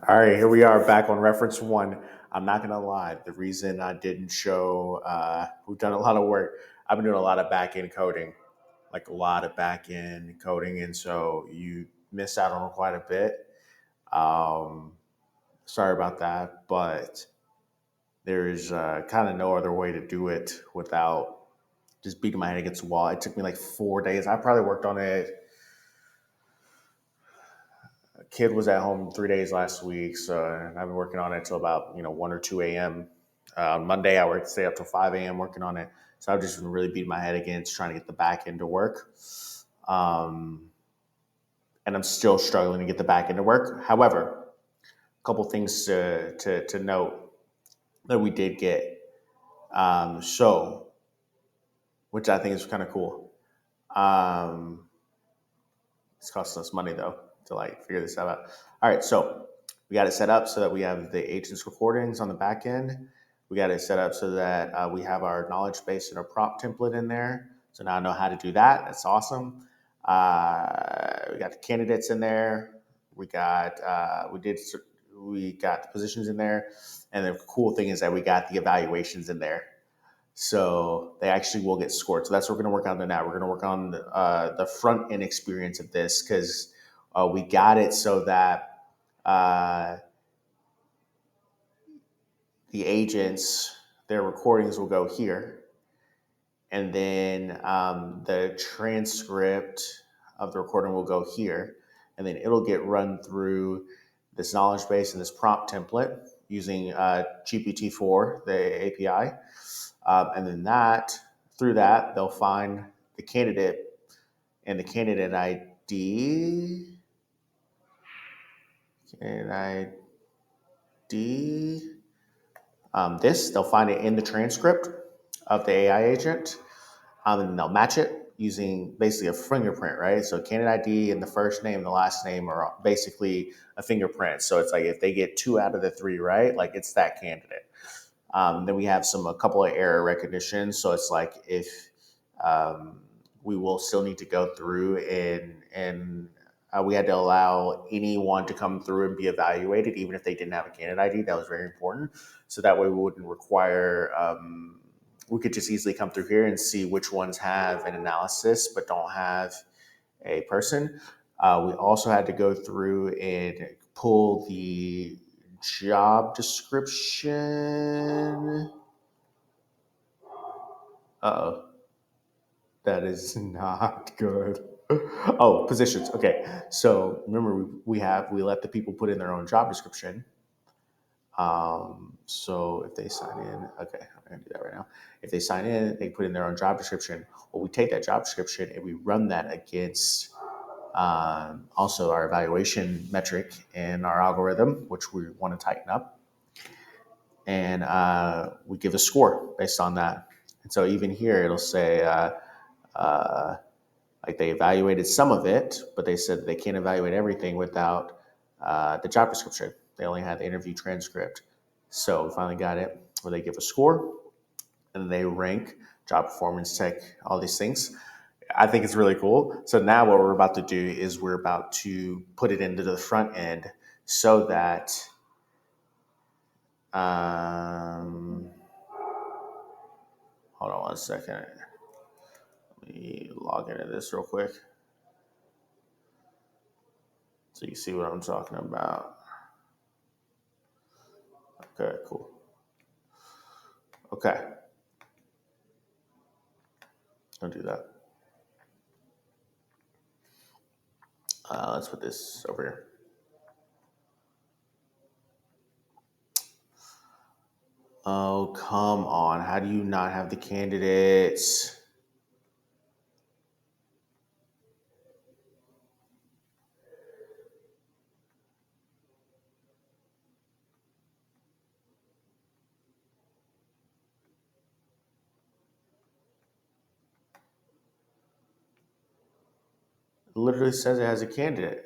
All right, here we are back on reference one. I'm not gonna lie, the reason I didn't show, we've done a lot of work. I've been doing a lot of back end coding, like a lot of back end coding, and so you miss out on quite a bit. Um, Sorry about that, but there is kind of no other way to do it without just beating my head against the wall. It took me like 4 days. I probably worked on it. A kid was at home 3 days last week, so I've been working on it till about 1 or 2 a.m. On Monday, I worked stay up till 5 a.m. working on it. So I've just been really beating my head against trying to get the back end to work, um, and I'm still struggling to get the back end to work. However, a couple things to note that we did get. So, which I think is kind of cool. Um, It's costing us money though to like figure this out. All right, so we got it set up so that we have the agent's recordings on the back end. We got it set up so that we have our knowledge base and our prompt template in there. So now I know how to do that. That's awesome. We got the candidates in there. We got the positions in there, and the cool thing is that we got the evaluations in there. So they actually will get scored. So that's what we're going to work on now. We're going to work on the front end experience of this because we got it so that uh, the agents, their recordings will go here. And then the transcript of the recording will go here. And then it'll get run through this knowledge base and this prompt template using GPT-4, the API. And then through that, they'll find the candidate and the candidate ID. Candidate ID. They'll find it in the transcript of the AI agent, and they'll match it using basically a fingerprint, right? So candidate ID and the first name and the last name are basically a fingerprint. So it's like if they get 2 out of the 3 right, like it's that candidate. Then we have a couple of error recognition. So it's like if we will still need to go through and we had to allow anyone to come through and be evaluated, even if they didn't have a candidate ID. That was very important. So that way we wouldn't require. We could just easily come through here and see which ones have an analysis but don't have a person. We also had to go through and pull the job description. Uh-oh, that is not good. Oh, positions. Okay, so remember we let the people put in their own job description. So if they sign in, okay, I'm gonna do that right now. If they sign in, they put in their own job description. Well, we take that job description and we run that against also our evaluation metric in our algorithm, which we want to tighten up, and we give a score based on that. And so even here, it'll say uh, like they evaluated some of it, but they said they can't evaluate everything without the job description. They only had the interview transcript. So we finally got it where they give a score and they rank job performance tech, all these things. I think it's really cool. So now what we're about to do is we're about to put it into the front end so that um, hold on 1 second. Let me log into this real quick so you see what I'm talking about. Okay, cool. Okay, I'll do that. Let's put this over here. Oh, come on. How do you not have the candidates? It literally says it has a candidate.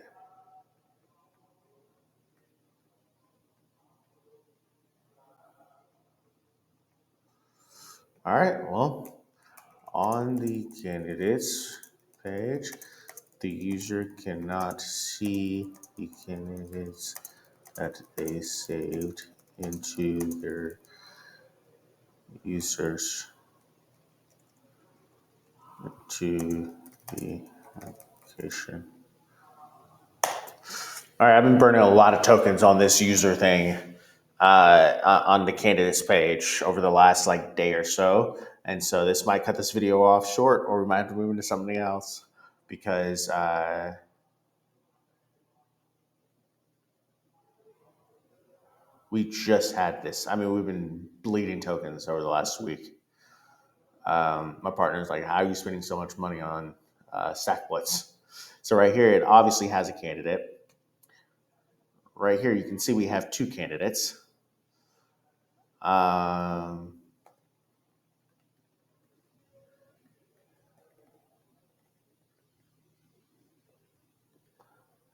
All right, well, on the candidates page, the user cannot see the candidates that they saved into their users to the application. All right, I've been burning a lot of tokens on this user thing on the candidates page over the last like day or so, and so this might cut this video off short, or we might have to move into something else because we just had this. I mean, we've been bleeding tokens over the last week. My partner's like, "How are you spending so much money on StackBlitz?" So right here, it obviously has a candidate. Right here, you can see we have two candidates.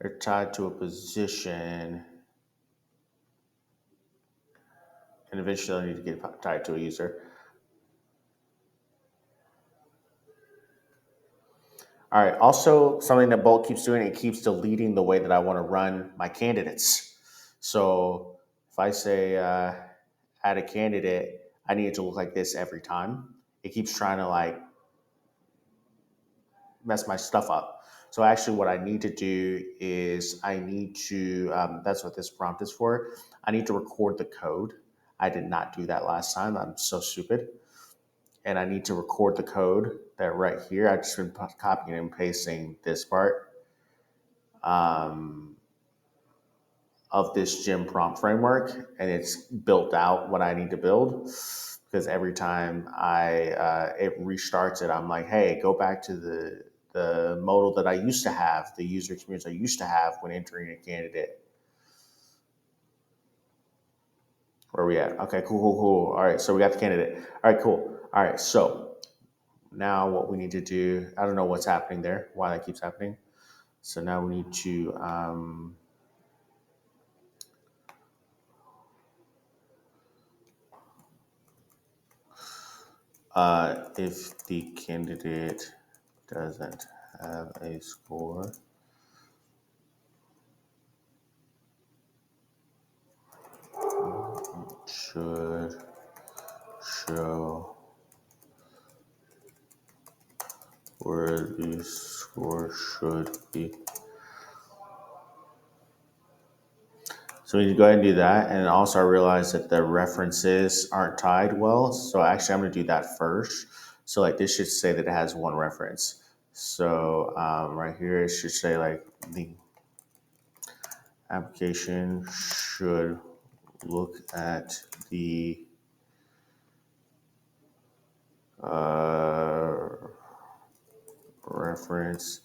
They're tied to a position, and eventually they'll need to get tied to a user. All right. Also, something that Bolt keeps doing, it keeps deleting the way that I want to run my candidates. So if I say add a candidate, I need it to look like this every time. It keeps trying to like mess my stuff up. So actually, what I need to do is I need to. That's what this prompt is for. I need to record the code. I did not do that last time. I'm so stupid. And I need to record the code that right here. I just been copying and pasting this part um, of this gem prompt framework, and it's built out what I need to build. Because every time it restarts it, I'm like, hey, go back to the modal that I used to have, the user experience I used to have when entering a candidate. Where are we at? Okay, cool. All right, so we got the candidate. All right, cool. All right, so now what we need to do, I don't know what's happening there, why that keeps happening. So now we need to if the candidate doesn't have a score, should show where the score should be. So we need to go ahead and do that. And also I realized that the references aren't tied well. So actually I'm going to do that first. So like this should say that it has one reference. So right here it should say like the application should look at the reference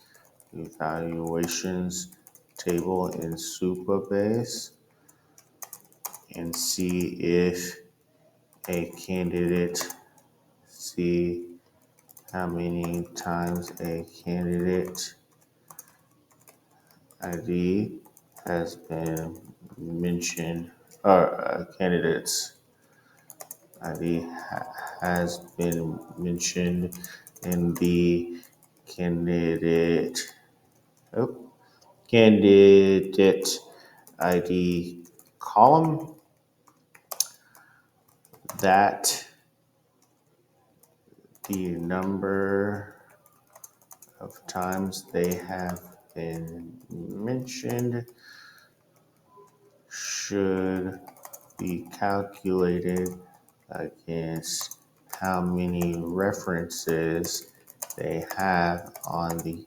evaluations table in Supabase and see if a candidate, see how many times a candidate ID has been mentioned, or candidates ID has been mentioned in the candidate oh, candidate ID column, that the number of times they have been mentioned should be calculated against how many references they have on the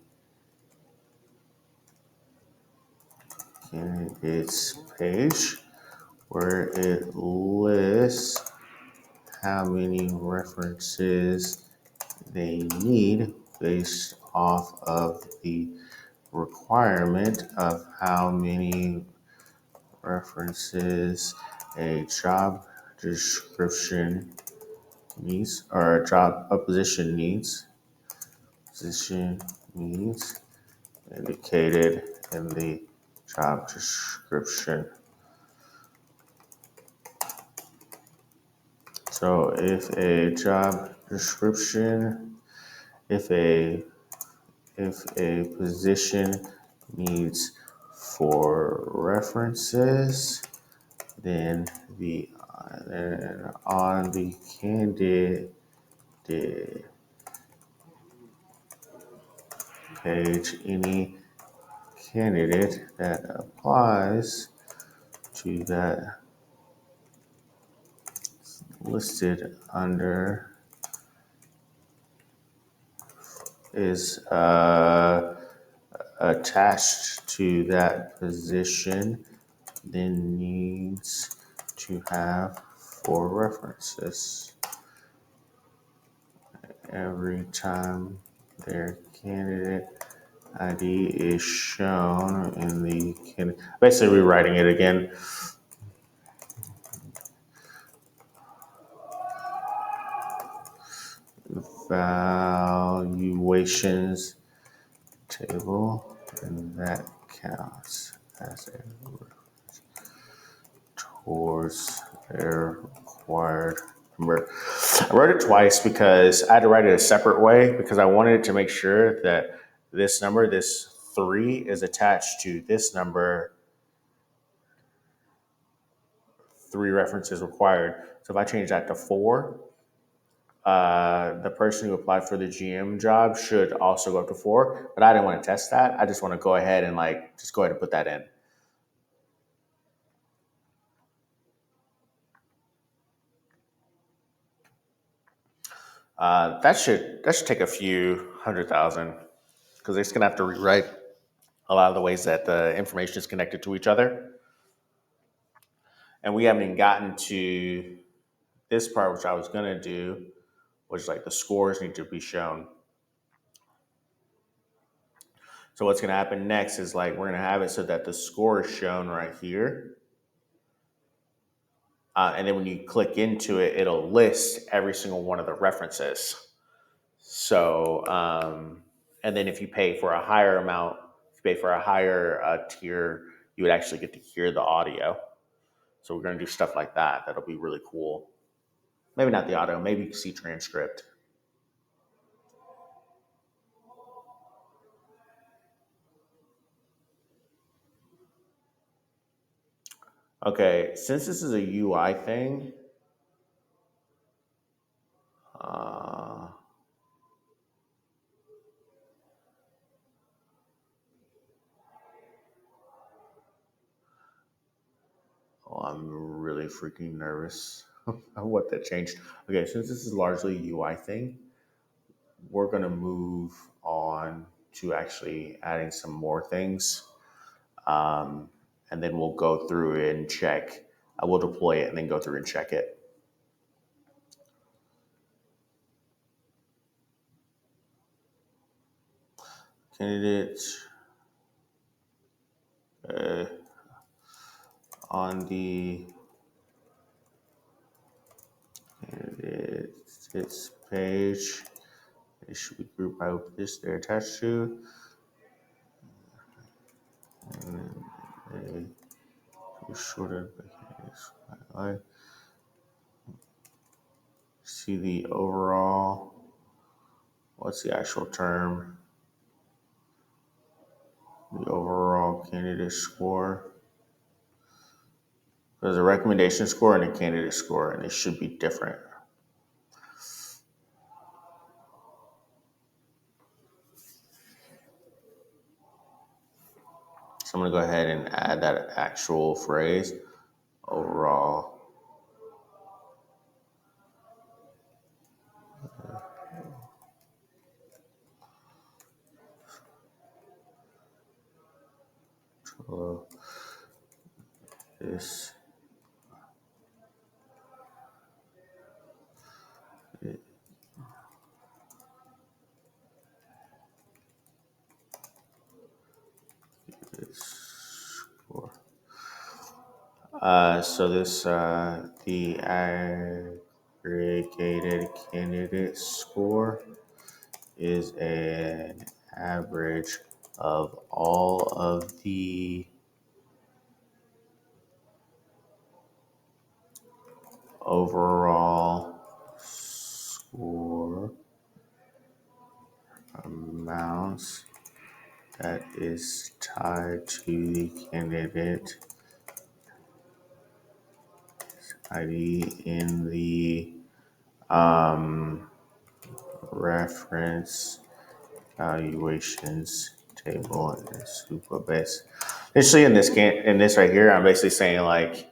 candidates page, where it lists how many references they need based off of the requirement of how many references a job description needs, or a position needs. Position needs indicated in the job description. So if a job description, if a position needs for references, then on the candidate page, any candidate that applies to that listed under is attached to that position, then needs to have 4 references. Every time their candidate ID is shown in the candidate, basically rewriting it again. Valuations table, and that counts as a reference towards their required number. I wrote it twice because I had to write it a separate way because I wanted to make sure that this number, this 3, is attached to this number, 3 references required. So if I change that to 4, the person who applied for the GM job should also go up to 4, but I didn't want to test that. I just want to go ahead and just go ahead and put that in. That should take a few 100,000 because they're just gonna have to rewrite a lot of the ways that the information is connected to each other. And we haven't even gotten to this part, which I was gonna do, which is the scores need to be shown. So what's gonna happen next is we're gonna have it so that the score is shown right here. And then when you click into it, it'll list every single one of the references. So, and then if you pay for a higher amount, if you pay for a higher tier, you would actually get to hear the audio. So we're going to do stuff like that. That'll be really cool. Maybe not the audio, maybe you can see transcript. Okay, since this is a UI thing, uh, oh, I'm really freaking nervous about what that changed. Okay, since this is largely a UI thing, we're going to move on to actually adding some more things. And then we'll go through and check. We'll deploy it and then go through and check it. Candidates on the candidates page, it should be grouped by what this they're attached to. And then they shorted by see the overall, what's the actual term? The overall candidate score. There's a recommendation score and a candidate score, and they should be different. So I'm going to go ahead and add that actual phrase, overall. This score. So the aggregated candidate score is an average of all of the overall score amounts that is tied to the candidate ID in the reference valuations table in Supabase. Initially, in this right here, I'm basically saying like,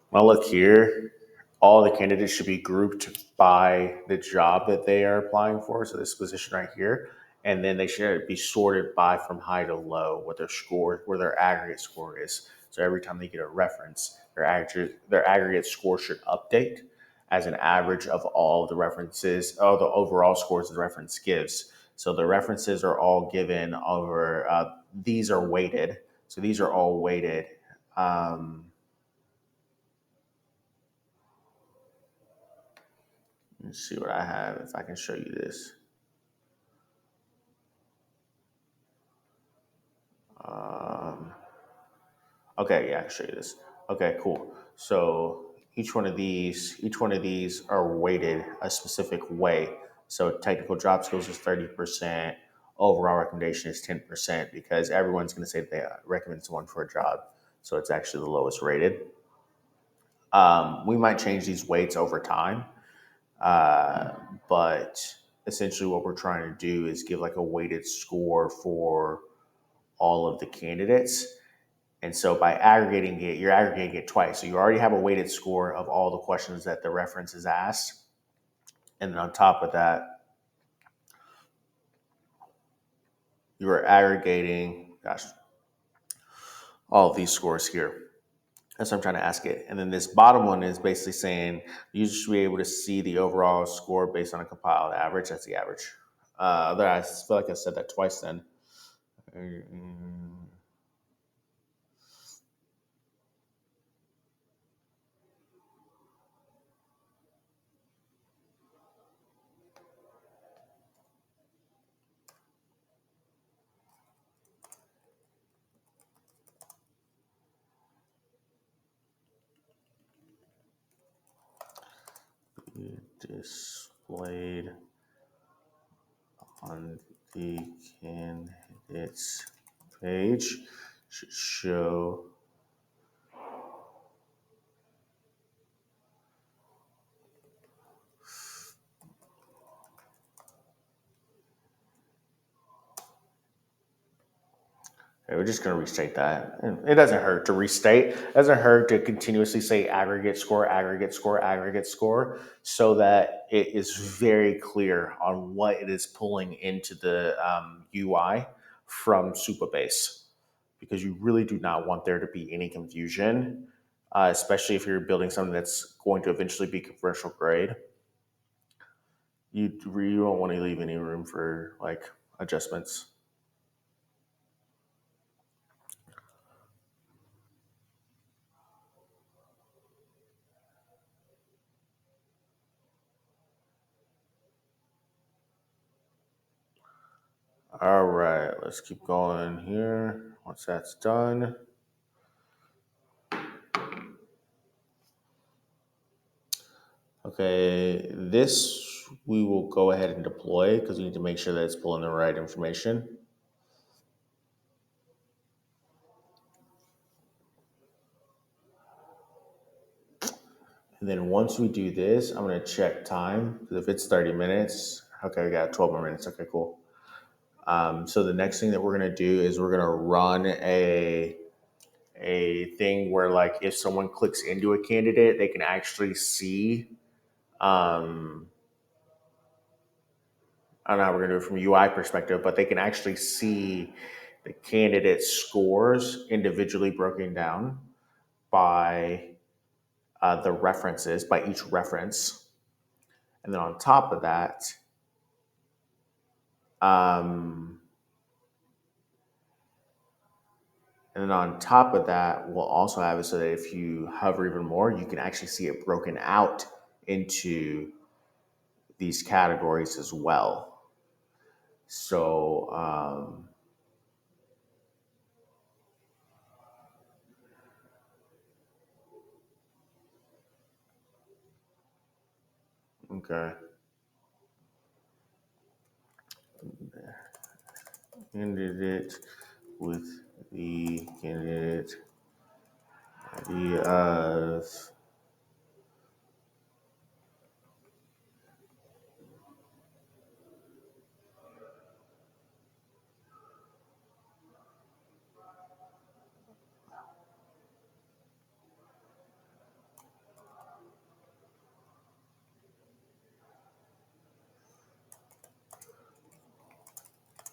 when I look here, all the candidates should be grouped by the job that they are applying for. So this position right here, and then they should be sorted by from high to low, what their score, where their aggregate score is. So every time they get a reference, their aggregate score should update as an average of all the references, all the overall scores the reference gives. So the references are all given over. These are weighted. So these are all weighted. Um, Let's see what I have if I can show you this. Um, okay, yeah, I can show you this. Okay, cool. So each one of these are weighted a specific way. So technical job skills is 30%. Overall recommendation is 10% because everyone's going to say that they recommend someone for a job. So it's actually the lowest rated. We might change these weights over time, uh, but essentially what we're trying to do is give like a weighted score for all of the candidates. And so by aggregating it, you're aggregating it twice. So you already have a weighted score of all the questions that the reference is asked. And then on top of that, you are aggregating, all of these scores here. That's what I'm trying to ask it. And then this bottom one is basically saying you should be able to see the overall score based on a compiled average. That's the average. I feel like I said that twice then. Displayed on the candidates page should show okay, we're just going to restate that. And it doesn't hurt to restate. It doesn't hurt to continuously say aggregate score, aggregate score, aggregate score, so that it is very clear on what it is pulling into the UI from Supabase. Because you really do not want there to be any confusion, especially if you're building something that's going to eventually be commercial grade. You don't want to leave any room for like adjustments. All right, let's keep going here. Once that's done, okay, this we will go ahead and deploy because we need to make sure that it's pulling the right information. And then once we do this, I'm going to check time. If it's 30 minutes, okay, we got 12 more minutes. Okay, cool. So the next thing that we're going to do is we're going to run a thing where like if someone clicks into a candidate, they can actually see. I don't know how we're going to do it from a UI perspective, but they can actually see the candidate scores individually broken down by the references, by each reference. And then on top of that, um, we'll also have it so that if you hover even more, you can actually see it broken out into these categories as well. So, okay. candidate with the candidate ID of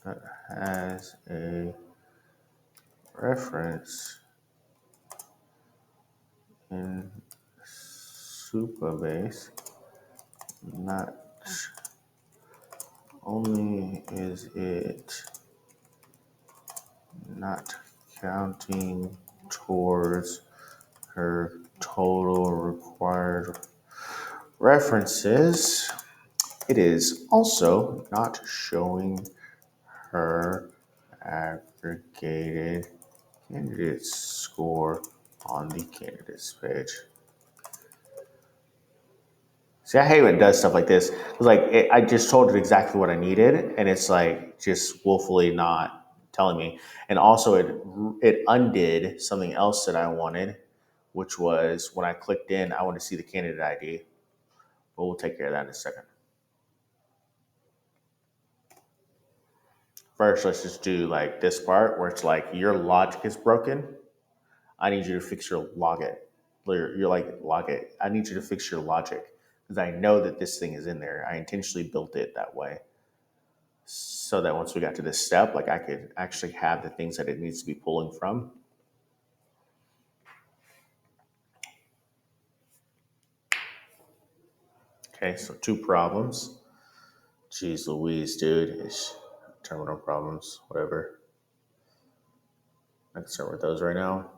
that has a reference in Supabase. Not only is it not counting towards her total required references, it is also not showing her aggregated candidate score on the candidates page. See, I hate when it does stuff like this. It's like I just told it exactly what I needed, and it's like just woefully not telling me. And also, it undid something else that I wanted, which was when I clicked in, I want to see the candidate ID. But we'll take care of that in a second. First, let's just do like this part where it's like your logic is broken. I need you to fix your logit. You're like logit. I need you to fix your logic because I know that this thing is in there. I intentionally built it that way so that once we got to this step, like I could actually have the things that it needs to be pulling from. Okay, so two problems. Jeez Louise, dude. It's terminal problems, whatever. I can start with those right now.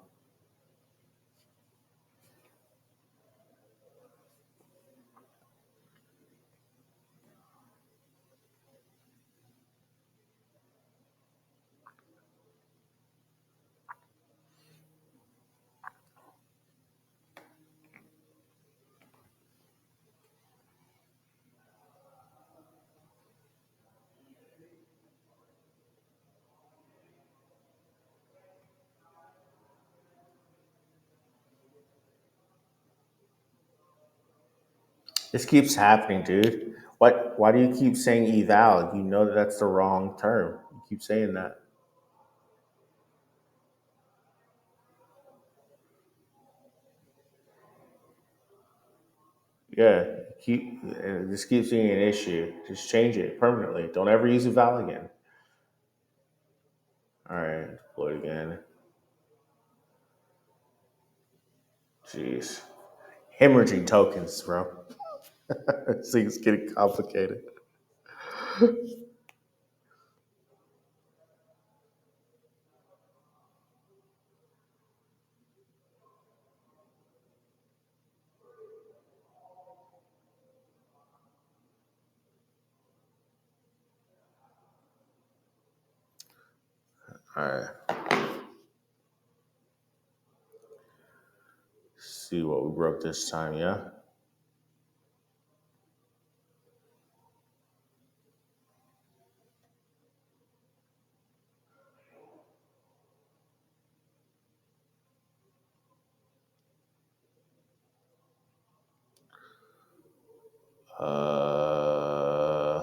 This keeps happening, dude. What? Why do you keep saying eval? You know that that's the wrong term. You keep saying that. Yeah, this keeps being an issue. Just change it permanently. Don't ever use eval again. All right, deploy it again. Jeez, hemorrhaging tokens, bro. This thing's getting complicated. All right, see what we broke this time. Yeah. Uh,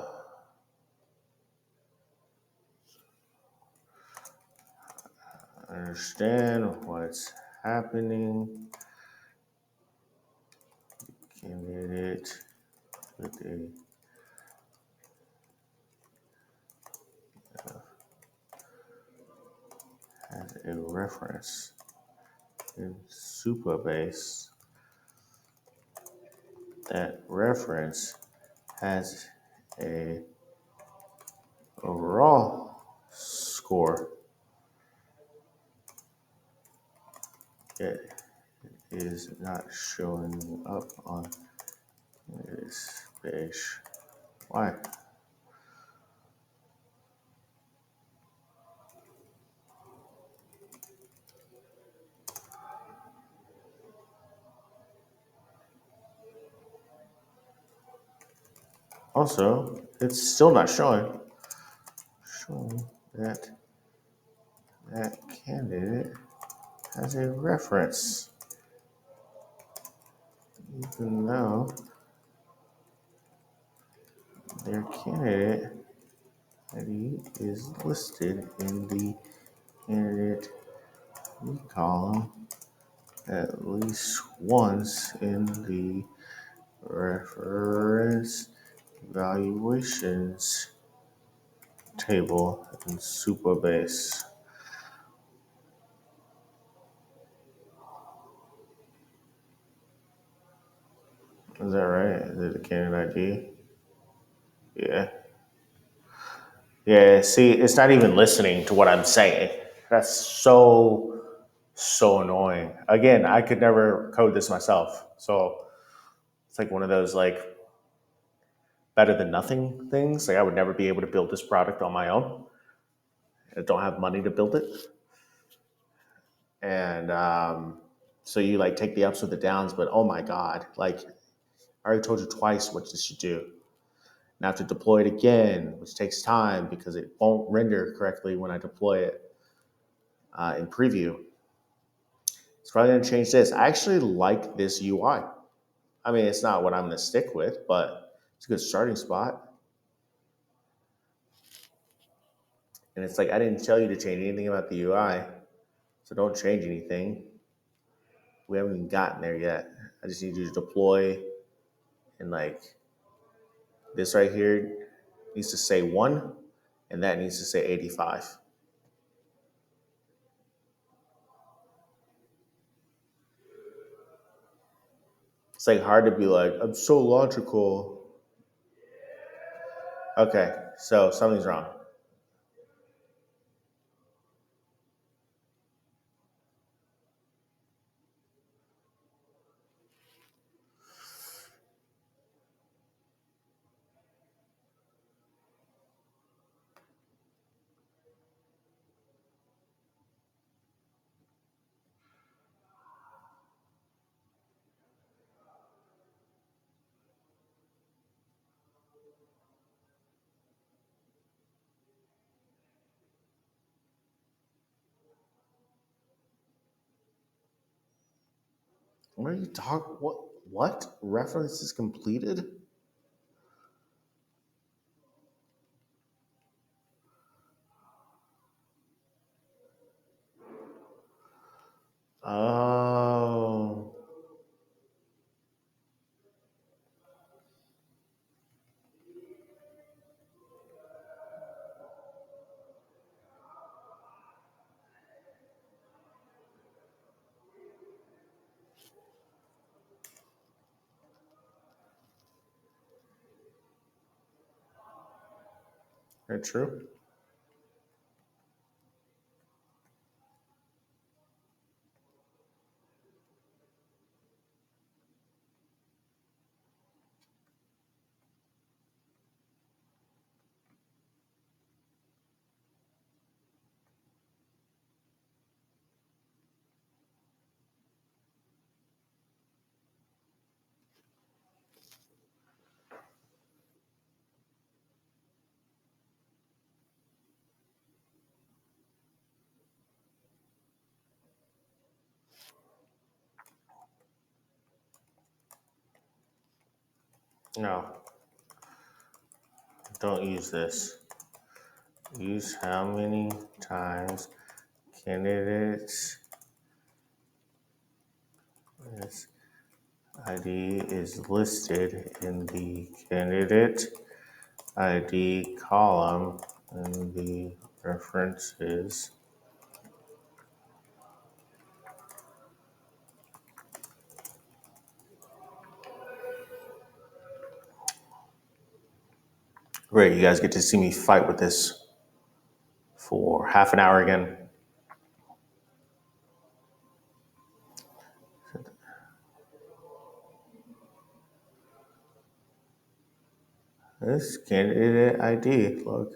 understand what's happening. Candidate with has a reference in Supabase. That reference has a overall score. It is not showing up on this page. Why? Also, it's still not showing. Showing that that candidate has a reference, even though their candidate ID is listed in the candidate column at least once in the reference evaluations table in Supabase. Is that right? Is it the candidate ID? Yeah. Yeah, see, it's not even listening to what I'm saying. That's so annoying. Again, I could never code this myself. So it's like one of those like better than nothing things. Like I would never be able to build this product on my own. I don't have money to build it. And so you like take the ups with the downs, but oh my God, like I already told you twice what this should do. Now to deploy it again, which takes time because it won't render correctly when I deploy it in preview. It's probably going to change this. I actually like this UI. I mean, it's not what I'm going to stick with, but it's a good starting spot. And it's like, I didn't tell you to change anything about the UI, so don't change anything. We haven't even gotten there yet. I just need you to deploy, and like this right here needs to say 1, and that needs to say 85. It's like hard to be like, I'm so logical. Okay, so something's wrong. What are you talking? What reference is completed? Oh, that's true. No, don't use this. Use how many times candidates this ID is listed in the candidate ID column in the references. Great, you guys get to see me fight with this for half an hour again. This candidate ID, look.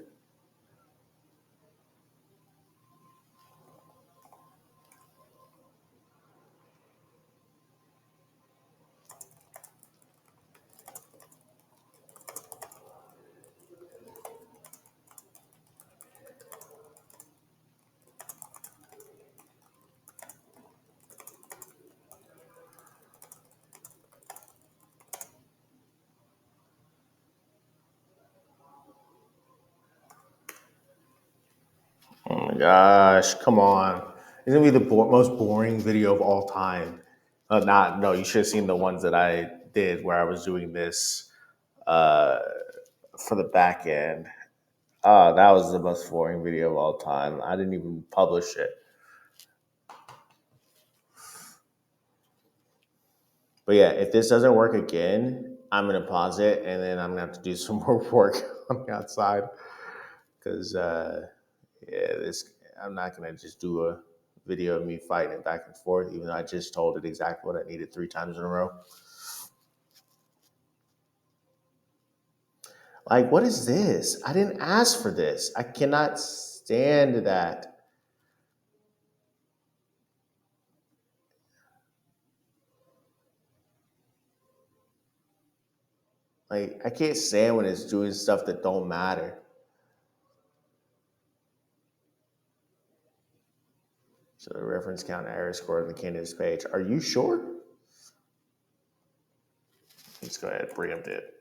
gosh, come on. It's gonna be the most boring video of all time. Not no, you should have seen the ones that I did where I was doing this uh, for the back end. That was the most boring video of all time. I didn't even publish it. But yeah, if this doesn't work again, I'm gonna pause it and then I'm gonna have to do some more work on the outside because yeah, this I'm not gonna just do a video of me fighting it back and forth, even though I just told it exactly what I needed 3 times in a row. Like, what is this? I didn't ask for this. I cannot stand that. Like, I can't stand when it's doing stuff that don't matter. So the reference count and error score on the candidates page. Are you sure? Let's go ahead and preempt it.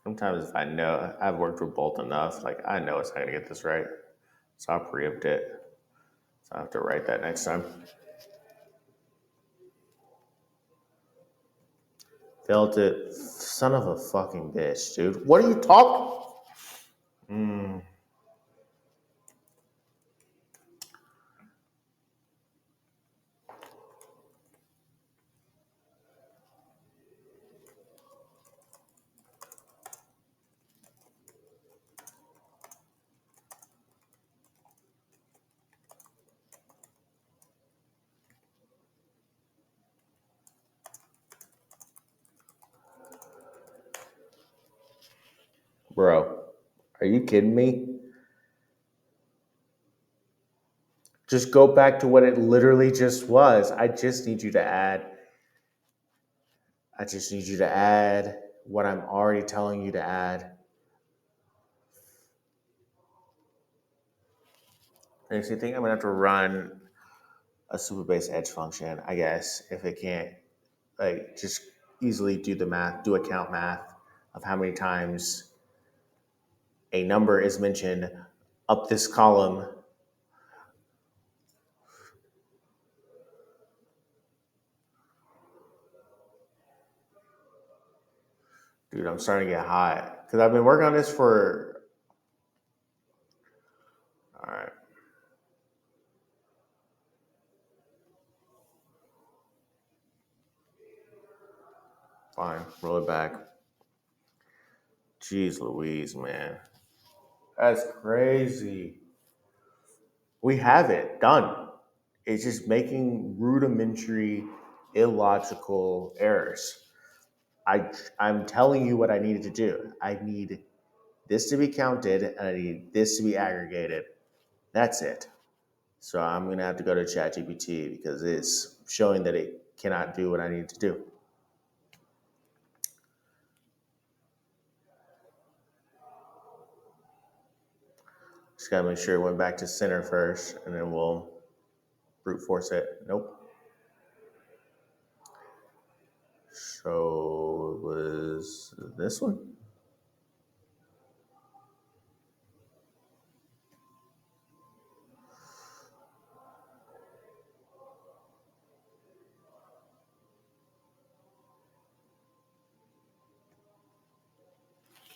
Sometimes if I know I've worked with Bolt enough, like I know it's not gonna get this right. So I'll preempt it. So I have to write that next time. Felt it. Son of a fucking bitch, dude. What are you talking? Mm, bro, are you kidding me? Just go back to what it literally just was. I just need you to add. I just need you to add what I'm already telling you to add. And if you think I'm gonna have to run a super base edge function, I guess, if it can't like just easily do the math, do account math of how many times a number is mentioned up this column. Dude, I'm starting to get hot because I've been working on this for. All right, fine, roll it back. Jeez Louise, man. That's crazy. We have it done. It's just making rudimentary, illogical errors. I'm telling you what I needed to do. I need this to be counted and I need this to be aggregated. That's it. So I'm gonna have to go to ChatGPT because it's showing that it cannot do what I need to do. Just gotta make sure it went back to center first, and then we'll brute force it. Nope. So it was this one.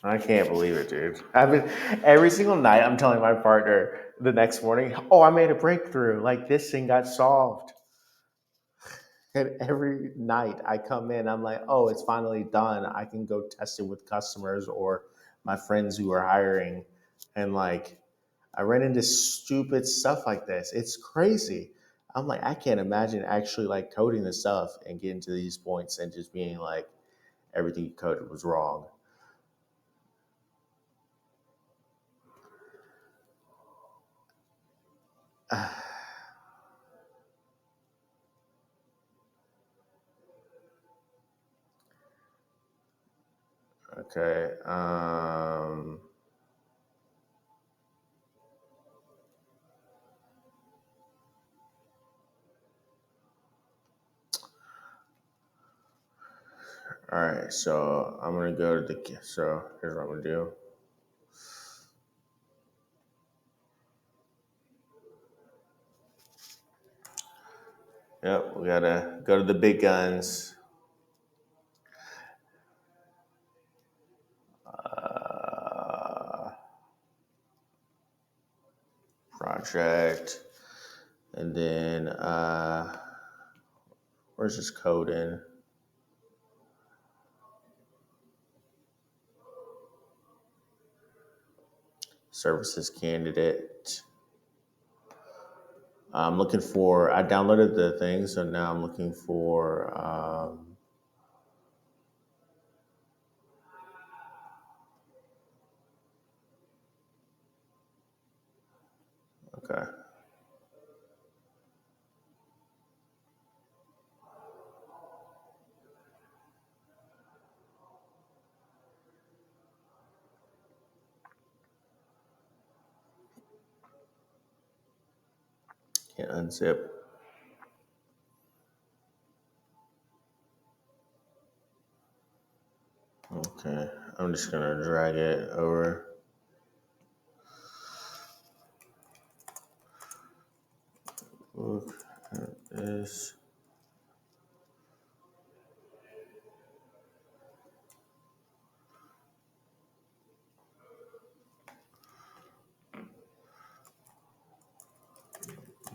I can't believe it, dude. I've been every single night. I'm telling my partner the next morning, "Oh, I made a breakthrough! Like this thing got solved." And every night I come in, I'm like, "Oh, it's finally done. I can go test it with customers or my friends who are hiring." And like, I ran into stupid stuff like this. It's crazy. I'm like, I can't imagine actually like coding this stuff and getting to these points and just being like, everything you coded was wrong. All Okay. All right. So I'm gonna go to the. So here's what I'm gonna do. Yep, we gotta go to the big guns. Uh, Project, and then where's this code in? Services candidate. I'm looking for. I downloaded the thing, so now I'm looking for. Okay. Can't unzip. Okay. I'm just gonna drag it over. Look at this.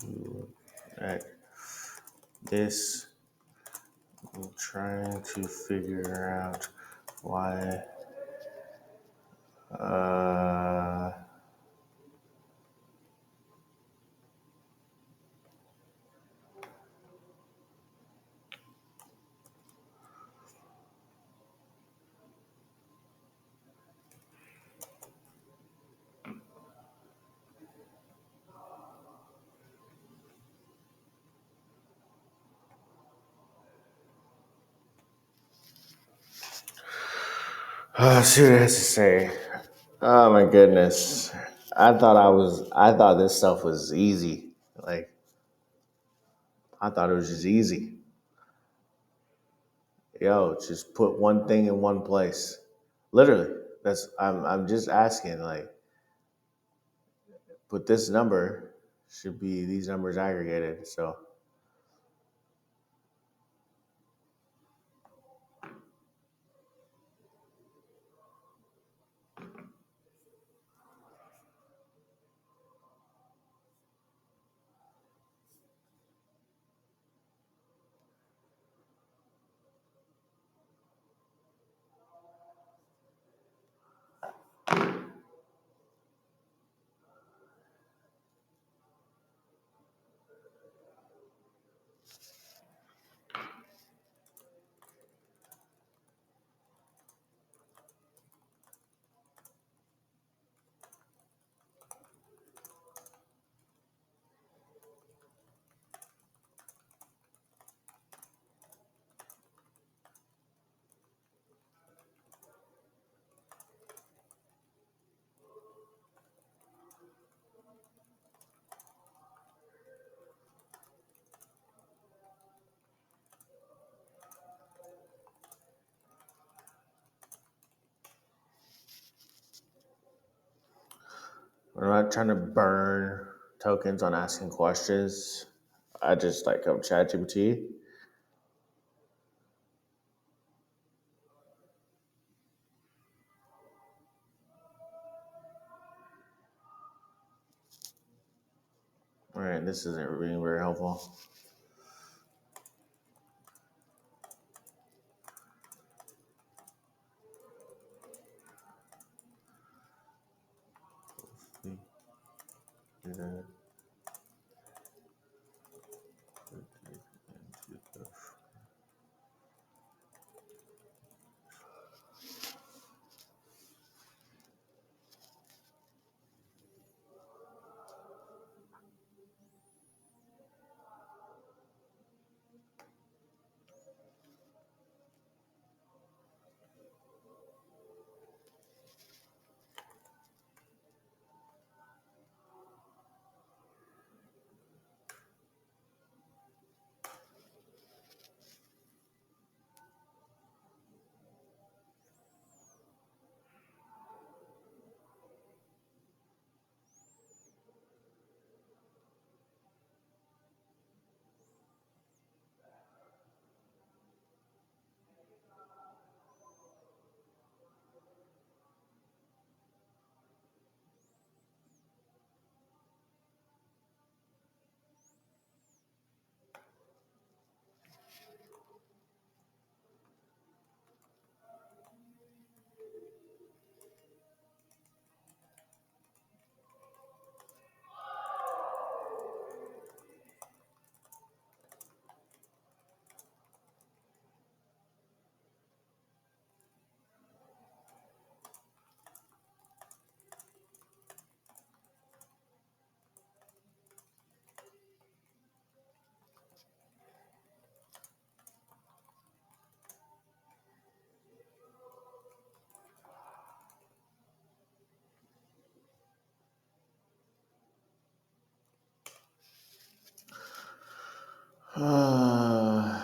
Look at this. I'm trying to figure out why. Uh, see what it has to say. Oh my goodness. I thought this stuff was easy. Like, I thought it was just easy. Yo, just put one thing in one place. Literally. I'm just asking, like, put this number should be these numbers aggregated. So I'm not trying to burn tokens on asking questions. I just like go ChatGPT. All right, this isn't being very helpful. No.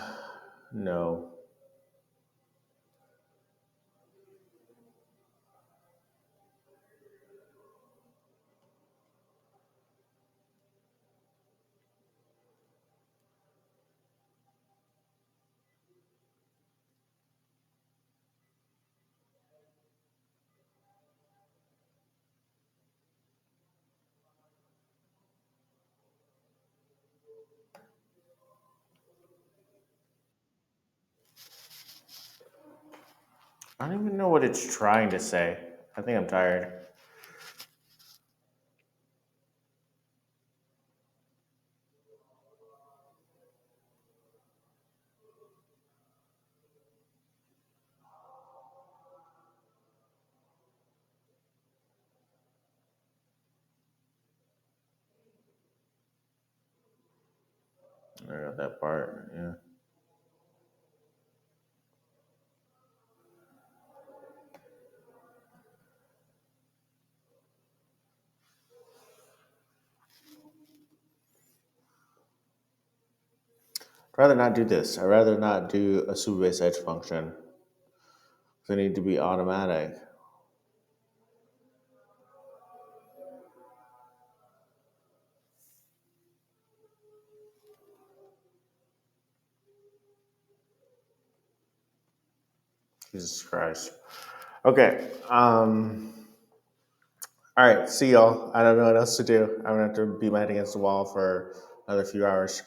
I don't even know what it's trying to say. I think I'm tired. I got that part. Yeah. I'd rather not do this. I'd rather not do a super base edge function. They need to be automatic. Jesus Christ. Okay. All right. See y'all. I don't know what else to do. I'm gonna have to beat my head against the wall for another few hours.